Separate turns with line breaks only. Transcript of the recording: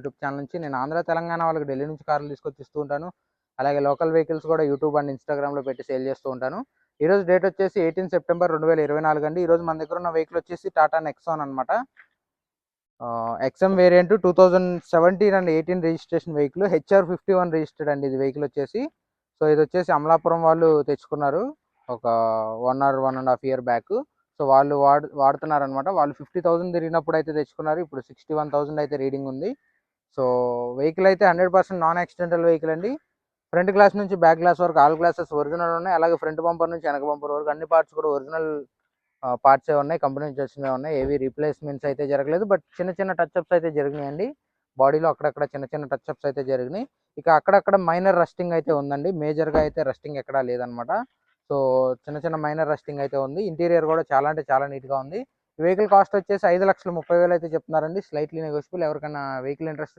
YouTube channel నుంచి నేను ఆంధ్ర తెలంగాణ వాళ్ళకి ఢిల్లీ నుంచి కార్లు తీసుకొచ్చి ఇస్తూ ఉంటాను. అలాగే లోకల్ వెహికల్స్ కూడా యూట్యూబ్ అండ్ ఇన్స్టాగ్రామ్లో పెట్టి సేల్ చేస్తూ ఉంటాను. ఈరోజు డేట్ వచ్చేసి 18 సెప్టెంబర్ 2024 అండి. ఈరోజు మన దగ్గర ఉన్న వెహికల్ వచ్చేసి టాటా నెక్సాన్ అనమాట. XM variant 2017 and 18 registration vehicle, HR51 registered అండి ఇది వెహికల్ వచ్చేసి. సో ఇది వచ్చేసి అమలాపురం వాళ్ళు తెచ్చుకున్నారు ఒక 1 or 1.5 year బ్యాక్. సో వాళ్ళు వాడుతున్నారనమాట. వాళ్ళు 50,000 తిరిగినప్పుడు అయితే తెచ్చుకున్నారు. ఇప్పుడు 61,000 అయితే రీడింగ్ ఉంది. సో వెహికల్ అయితే 100% నాన్ యాక్సిడెంటల్ వెహికల్ అండి. ఫ్రంట్ గ్లాస్ నుంచి బ్యాక్ గ్లాస్ వరకు ఆల్ గ్లాసెస్ ఒరిజినల్ ఉన్నాయి. అలాగే ఫ్రంట్ బంపర్ నుంచి వెనక బంపర్ వరకు అన్ని పార్ట్స్ కూడా ఒరిజినల్ పార్ట్సే ఉన్నాయి. కంపెనీ నుంచి వచ్చినవి ఉన్నాయి. ఏవి రీప్లేస్మెంట్స్ అయితే జరగలేదు. బట్ చిన్న చిన్న టచ్అప్స్ అయితే జరిగినాయండి. బాడీలో అక్కడక్కడ చిన్న చిన్న టచ్అప్స్ అయితే జరిగినాయి. ఇక అక్కడక్కడ మైనర్ రస్టింగ్ అయితే ఉందండి. మేజర్గా అయితే రస్టింగ్ ఎక్కడా లేదనమాట. సో చిన్న చిన్న మైనర్ రస్టింగ్ అయితే ఉంది. ఇంటీరియర్ కూడా చాలా అంటే చాలా నీట్గా ఉంది. ఈ వెహికల్ కాస్ట్ వచ్చేసి 5,30,000 అయితే చెప్తున్నారండి. Slightly negotiable. ఎవరికైనా వెహికల్ ఇంట్రెస్ట్